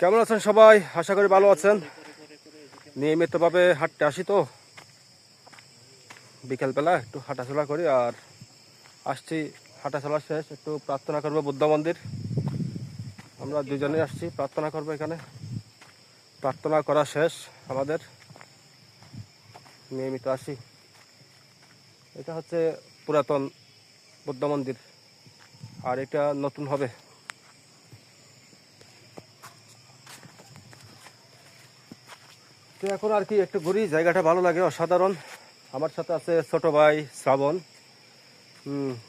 কেমন আছেন সবাই? আশা করি ভালো আছেন। নিয়মিতভাবে হাঁটতে আসি তো, বিকেলবেলা একটু হাঁটাচলা করি। আর আসছি, হাঁটাচলা শেষ, একটু প্রার্থনা করবো বুদ্ধ মন্দির। আমরা দুজনেই আসছি প্রার্থনা করবো এখানে। প্রার্থনা করা শেষ আমাদের, নিয়মিত আসি। এটা হচ্ছে পুরাতন বুদ্ধ মন্দির, আর এটা নতুন হবে। তো এখন আর কি একটু ঘুরি, জায়গাটা ভালো লাগে, অসাধারণ। আমার সাথে আছে ছোট ভাই শ্রাবণ।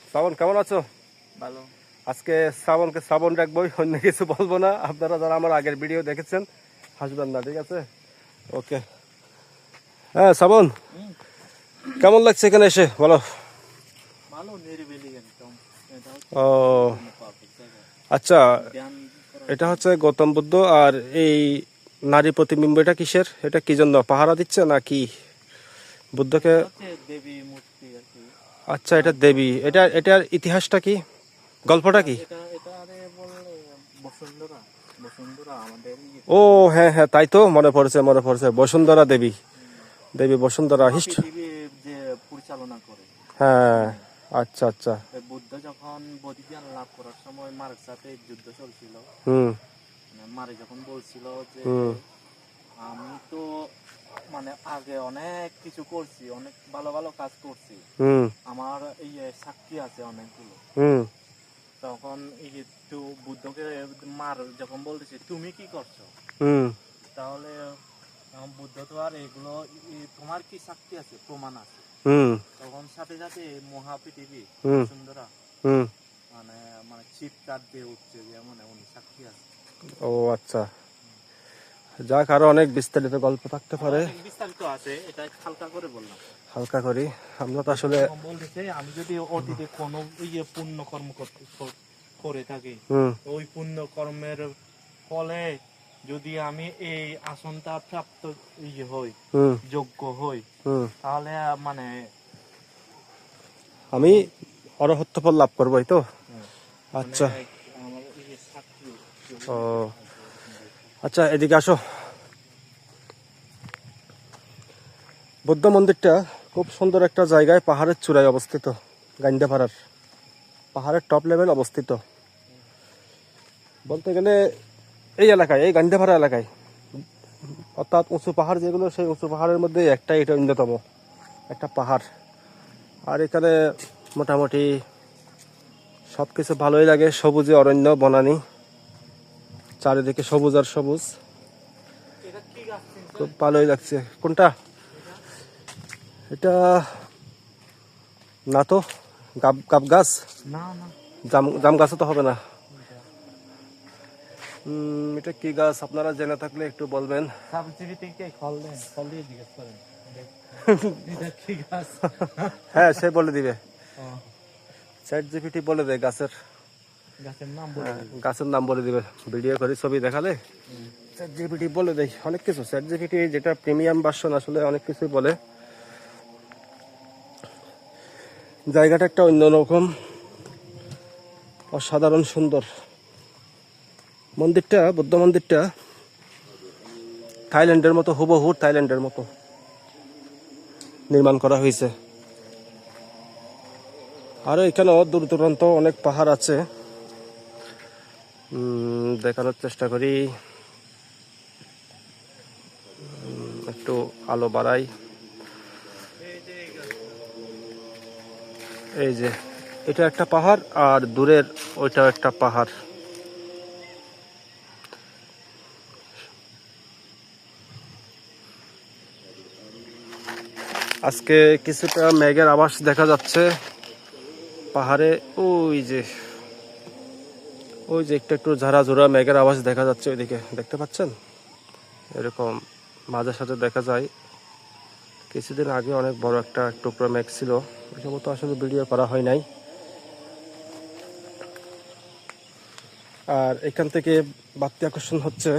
শ্রাবণ কেমন আছো? ভালো। আজকে শ্রাবণকে শ্রাবণ রাখবো, অন্য কিছু বলবো না। আপনারা যারা আমার আগের ভিডিও দেখেছেন হাসবেন না, ঠিক আছে? ওকে। হ্যাঁ শ্রাবণ, কেমন লাগছে এখানে এসে বলো? ভালো, নিরিবিলি একদম। ও আচ্ছা, এটা হচ্ছে গৌতম বুদ্ধ। আর এই নারী প্রতিবিম্ব এটা কিসের? এটা কি জন্য পাহারা দিচ্ছে নাকি বুদ্ধকে? দেবী মূর্তি আর কি। আচ্ছা, এটা দেবী। এটার ইতিহাসটা কি, গল্পটা কি? এটা আরে বলে বসুন্ধরা। বসুন্ধরা আমাদের ও হ্যাঁ হ্যাঁ, তাই তো, মনে পড়েছে বসুন্ধরা দেবী। দেবী বসুন্ধরা পৃথিবী যে পরিচালনা করে। হ্যাঁ, আচ্ছা আচ্ছা। বুদ্ধ যখন বোধিজ্ঞান লাভ করার সময় মারের সাথে যুদ্ধ চলছিল। হুম মারে যখন বলছিল যে হুম আমি তো মানে আগে অনেক কিছু করছি, অনেক ভালো ভালো কাজ করছি, হুম আমার এই সাক্ষী আছে অনেকগুলো। হুম তখন এই যে বুদ্ধকে মার যখন বলতেছে তুমি কি করছো, হুম তাহলে বুদ্ধ তো আর এগুলো তোমার কি সাক্ষী আছে, প্রমাণ আছে। হুম তখন সাথে সাথে মহাপৃথিবী হুম সুন্দরা হুম মানে মানে চিৎকার দিয়ে উঠছে যে মানে উনি সাক্ষী আছে। ও আচ্ছা, যাক, আরো অনেক বিস্তারিত গল্প থাকতে পারে। অনেক বিস্তারিত আছে, এটা হালকা করে বললাম। হালকা করি, আমরা তো আসলে বলতেছে আমি যদি অতীতে কোনো পুণ্য কর্ম করে থাকি, হুম ওই পুণ্য কর্মের ফলে যদি আমি এই আসনটা প্রাপ্ত হই, হুম যোগ্য হই, হুম তাহলে মানে আমি অরহত্ব ফল লাভ করবো, এই তো? আচ্ছা, মানে আমার সাক্ষী ও আচ্ছা, এদিকে আসো। বুদ্ধ মন্দিরটা খুব সুন্দর একটা জায়গায়, পাহাড়ের চূড়ায় অবস্থিত, গাইন্দাপাড়ার পাহাড়ের টপ লেভেল অবস্থিত বলতে গেলে। এই এলাকায়, এই গাইন্দাপাড়া এলাকায়, অর্থাৎ উঁচু পাহাড় যেগুলো, সেই উঁচু পাহাড়ের মধ্যে একটা, এটা অন্যতম একটা পাহাড়। আর এখানে মোটামুটি সব কিছু ভালোই লাগে, সবুজে অরণ্য বনানি, চারিদিকে সবুজ আর সবুজ, এটা কি গাছ খুব ভালোই লাগছে। কোনটা এটা? না তো, গাব গাব গাছ, না না, জাম জাম গাছও তো হবে না। এটা কি গাছ? আপনারা জেনে থাকলে একটু বলবেন। সাবজিবিটিকে ফল দেন, ফল দিয়ে জিজ্ঞেস করেন এটা কি গাছ। হ্যাঁ, সে বলে দিবে, ও, চ্যাট জিপিটি বলে দেয় গাছের। গাছের নাম বলে দিন। গাছের নাম বলে দিবে, ভিডিও করে ছবি দেখালে চ্যাট জিপিটি বলে দেয় অনেক কিছু। চ্যাট জিপিটি যেটা প্রিমিয়াম ভার্সন, আসলে অনেক কিছুই বলে। জায়গাটা একটা অন্যরকম, অসাধারণ সুন্দর। মন্দিরটা, বুদ্ধ মন্দিরটা থাইল্যান্ডের মতো, হুবহু থাইল্যান্ডের মতো নির্মাণ করা হয়েছে। আরো এখানেও দূর দূরান্ত অনেক পাহাড় আছে, দেখানোর চেষ্টা করি। একটু আলো বাড়াই। এই যে এটা একটা পাহাড়, আর দূরের ওইটাও একটা পাহাড়। আজকে কিছুটা মেঘের আভাস দেখা যাচ্ছে পাহাড়ে। ওই যে একটু একটু ঝাড়া মেঘের আভাস দেখা যাচ্ছে ওইদিকে, দেখতে পাচ্ছেন? এরকম মাঝে সাঝে দেখা যায়। কিছুদিন আগে অনেক বড় একটা টুকরো মেঘ ছিল, ওই সময় তো আসলে ভিডিও করা হয় নাই। আর এখান থেকে বাড়তি আকর্ষণ হচ্ছে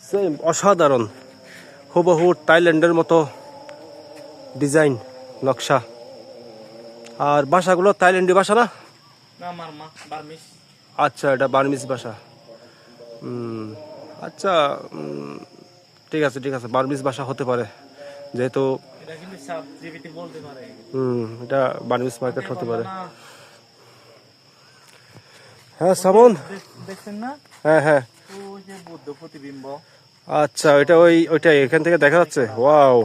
সেম, অসাধারণ, হুবহু থাইল্যান্ডের মতো ডিজাইন, নকশা। আর ভাষাগুলো থাইল্যান্ডি ভাষা না? না আমার মা বার্মিস। আচ্ছা, এটা বার্মিজ ভাষা। আচ্ছা, ঠিক আছে ঠিক আছে, বার্মিজ ভাষা হতে পারে, যেহেতু এটা কিন্তু সাব জিবিটি বলতে পারে। এটা বার্মিজ মার্কেট হতে পারে। না, হ্যাঁ শ্রাবণ, দেখছেন না হ্যাঁ হ্যাঁ, ওই যে বুদ্ধ প্রতিবিম্ব, আচ্ছা ওইটা ওইটাই এখান থেকে দেখা যাচ্ছে। ওয়াও,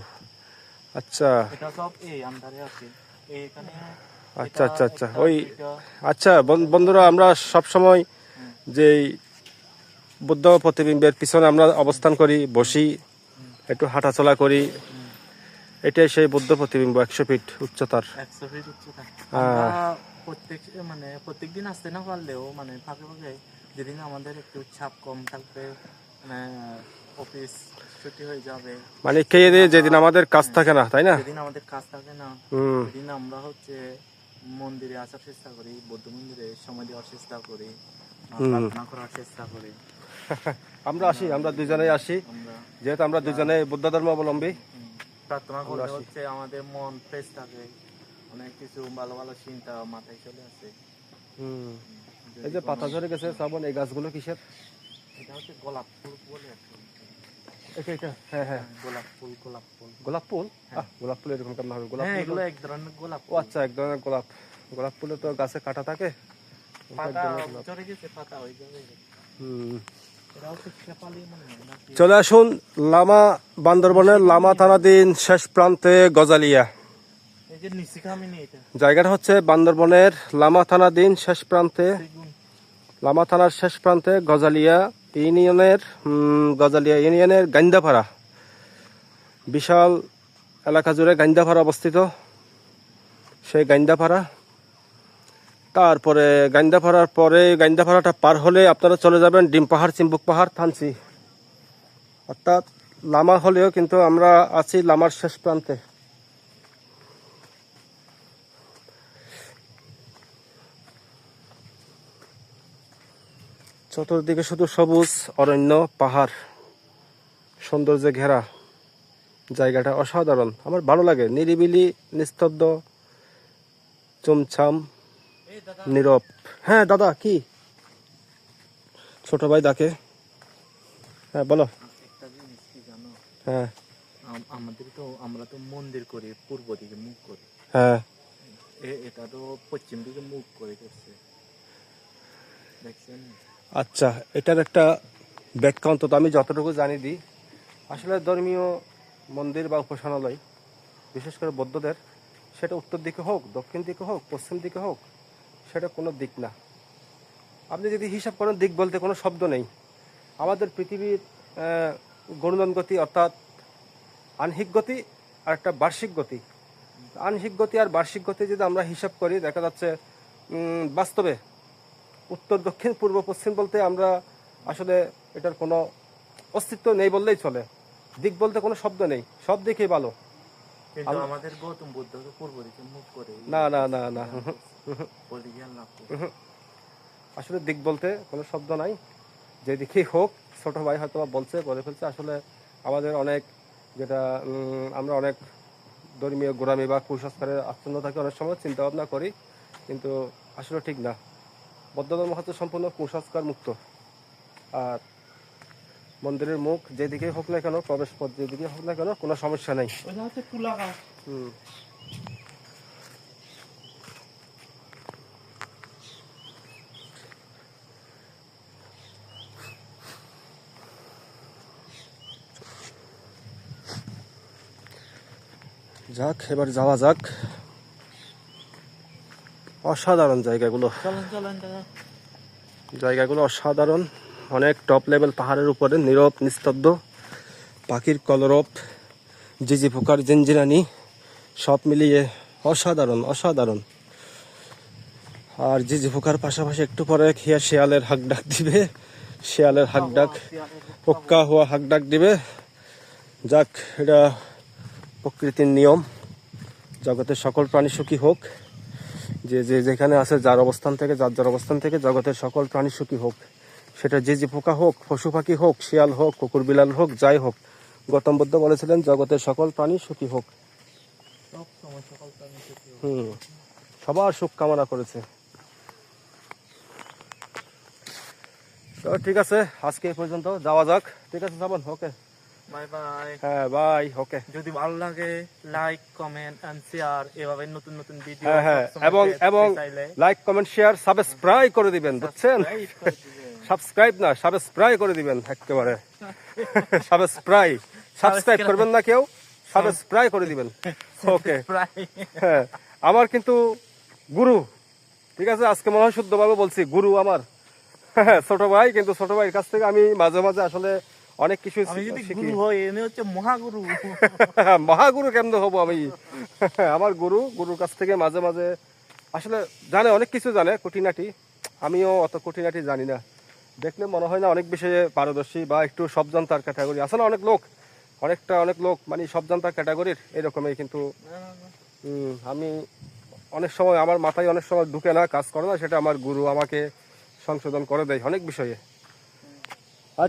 আচ্ছা এটা সব এই আন্ধারে আছে এখানে। আচ্ছা আচ্ছা আচ্ছা, ওই আচ্ছা বন্ধুরা, আমরা সব সময় যে বুদ্ধ প্রতিবিম্বের পিছনে আমরা অবস্থান করি, বসি, একটু হাঁটাচলা করি, এটাই সেই বুদ্ধ প্রতিবিম্ব, 100 ফিট উচ্চতার। 100 ফিট উচ্চতা। আমরা প্রত্যেক দিন আসতে না পারলেও মানে ফাঁকে ফাঁকে যেদিন আমাদের একটু চাপ কম থাকবে, মানে অফিস ছুটি হয়ে যাবে, মানে খেয়ে দিয়ে যেদিন আমাদের কাজ থাকে না, তাই না? যেদিন আমাদের কাজ থাকে না, সেদিন আমরা হচ্ছে মন্দিরে আসার চেষ্টা করি, বৌদ্ধ মন্দিরে সময় দেওয়ার চেষ্টা করি, প্রার্থনা করার চেষ্টা করি। আমরা আসি, আমরা দুজনেই আসি, যেহেতু আমরা দুজনে বুদ্ধ ধর্মাবলম্বী। প্রার্থনা করলে হচ্ছে আমাদের মন ফ্রেশ থাকে, অনেক কিছু ভালো ভালো চিন্তা মাথায় চলে আসে। এই যে পাতা ঝরে গেছে শ্রাবণ, এই গাছগুলো কিসের? এটা হচ্ছে গোলাপ ফুল বলে একটা। এটা হ্যাঁ হ্যাঁ, গোলাপ ফুল, গোলাপ ফুল, গোলাপ ফুল। গোলাপ ফুল এরকম কেমন হবে? গোলাপ হ্যাঁ, ফুল এগুলো এক ধরনের গোলাপ। ও আচ্ছা, এক ধরনের গোলাপ। গোলাপ ফুলে তো গাছে কাটা থাকে। পাতা ঝরে গেছে, পাতা হয়ে যাবে। এটা হচ্ছে শেফালি মনে হয় নাকি? চলে আসুন লামা, বান্দরবনের লামা থানাধীন শেষ প্রান্তে গজালিয়া। এই যে নিশিকামিনী, এটা জায়গাটা হচ্ছে বান্দরবনের লামা থানাধীন শেষ প্রান্তে, লামা থানার শেষ প্রান্তে গজালিয়া ইউনিয়নের গাইন্দাপাড়া। বিশাল এলাকা জুড়ে গাইন্দাপাড়া অবস্থিত। সেই গাইন্দাপাড়া, তারপরে গাইন্দাপাড়ার পরে গাইন্দাপাড়াটা পার হলে আপনারা চলে যাবেন ডিম পাহাড়, চিম্বুক পাহাড়, থানচি। অর্থাৎ লামা হলেও কিন্তু আমরা আছি লামার শেষ প্রান্তে। চতুর্দিকে শুধু সবুজ অরণ্য, পাহাড়, সৌন্দর্যে ঘেরা। জায়গাটা অসাধারণ, আমার ভালো লাগে, নিরিবিলি, নিস্তব্ধ, চুমছাম, নীরব। হ্যাঁ দাদা, কি? ছোট ভাই ডাকে। হ্যাঁ বলো। একটা জিনিস কি জানো? হ্যাঁ, আমরা তো মন্দির করি পূর্ব দিকে মুখ করি, হ্যাঁ, এটা তো পশ্চিম দিকে মুখ করে করছে, দেখছেন? আচ্ছা, এটার একটা ব্যাখ্যা অন্তত আমি যতটুকু জানি দিই। আসলে ধর্মীয় মন্দির বা উপাসনালয়, বিশেষ করে বৌদ্ধদের, সেটা উত্তর দিকে হোক, দক্ষিণ দিকে হোক, পশ্চিম দিকে হোক, সেটা কোনো দিক না। আপনি যদি হিসাব করেন, দিক বলতে কোনো শব্দ নেই। আমাদের পৃথিবীর ঘূর্ণন গতি, অর্থাৎ আহ্নিক গতি আর একটা বার্ষিক গতি। আহ্নিক গতি আর বার্ষিক গতি যদি আমরা হিসাব করি, দেখা যাচ্ছে বাস্তবে উত্তর, দক্ষিণ, পূর্ব, পশ্চিম বলতে আমরা আসলে এটার কোনো অস্তিত্ব নেই বললেই চলে। দিক বলতে কোনো শব্দ নেই, সব দিকেই ভালো। কিন্তু আমাদের গৌতম বুদ্ধ তো পূর্ব দিকে মুখ করে, না না না না, পরিজ্ঞান লাভ করে। আসলে দিক বলতে কোনো শব্দ নাই, যেদিকেই হোক। ছোট ভাই হয়তো বলে ফেলছে। আসলে আমাদের অনেক, যেটা আমরা অনেক ধর্মীয় গোড়ামি বা কুসংস্কারের আচ্ছন্ন থাকে, অনেক সময় চিন্তা ভাবনা করি, কিন্তু আসলে ঠিক না। বৌদ্ধ ধর্ম হচ্ছে সম্পূর্ণ কুসংস্কার মুক্ত। আর মন্দিরের মুখ যেদিকে হোক না কেন, প্রবেশ পথ যেদিকে হোক না কেন, কোনো সমস্যা নেই। যাক, এবার যাওয়া যাক। অসাধারণ জায়গাগুলো, জায়গাগুলো অসাধারণ। অনেক টপ লেভেল পাহাড়ের উপরে, নীরব, নিস্তব্ধ, পাখির কলরব, ঝিঝি পোকার জিনজিরানি, সব মিলিয়ে অসাধারণ অসাধারণ। আর ঝিঝি পোকার পাশাপাশি একটু পরে শিয়ালের হাঁক ডাক দিবে, শিয়ালের হাঁক ডাক, পোক্কা হওয়া হাঁক ডাক দিবে। যাক, এটা প্রকৃতির নিয়ম। জগতের সকল প্রাণী সুখী হোক, যে যেখানে আছে, যার অবস্থান থেকে জগতের সকল প্রাণী সুখী হোক। সেটা ঝিঝি পোকা হোক, পশু পাখি হোক, শিয়াল হোক, কুকুর বিড়াল হোক, যাই হোক। গৌতম বুদ্ধ বলেছিলেন জগতের সকল প্রাণী সুখী হোক। সবার সুখ কামনা করেছে। তো ঠিক আছে, আজকে এই পর্যন্ত, যাওয়া যাক। ঠিক আছে শ্রাবণ, ওকে, বাই বাই। হ্যাঁ বাই, ওকে। যদি ভালো লাগে লাইক কমেন্ট এন্ড শেয়ার, এভাবে নতুন নতুন ভিডিও হ্যাঁ হ্যাঁ, এবং লাইক কমেন্ট শেয়ার সাবস্ক্রাইব করে দিবেন, বুঝছেন? সাবস্ক্রাইব না, সাবস্ক্রাইব করে দিবেন একেবারে। সাবস্ক্রাইব করবেন না কেউ, সাবস্ক্রাইব করে দিবেন, ওকে। হ্যাঁ, আমার কিন্তু গুরু, ঠিক আছে, আজকে মনে হয় শুদ্ধভাবে বলছি, গুরু আমার ছোট ভাই, কিন্তু ছোট ভাইয়ের কাছ থেকে আমি মাঝে মাঝে আসলে অনেক কিছু আমি যদি শিখি। গুরু হই, এনে হচ্ছে মহাগুরু। মহাগুরু কেমন হবো আমি? আমার গুরুর কাছ থেকে মাঝে মাঝে আসলে জানে, অনেক কিছু জানে খুঁটিনাটি, আমিও অত খুঁটিনাটি জানি না। দেখলে মনে হয় না অনেক বিষয়ে পারদর্শী বা একটু সব জানতার ক্যাটাগরি আছে না, অনেক লোক মানে সব জানতার ক্যাটাগরির এরকমই, কিন্তু আমি অনেক সময় আমার মাথায় অনেক সময় ঢুকে না, কাজ করে না, সেটা আমার গুরু আমাকে সংশোধন করে দেয় অনেক বিষয়ে।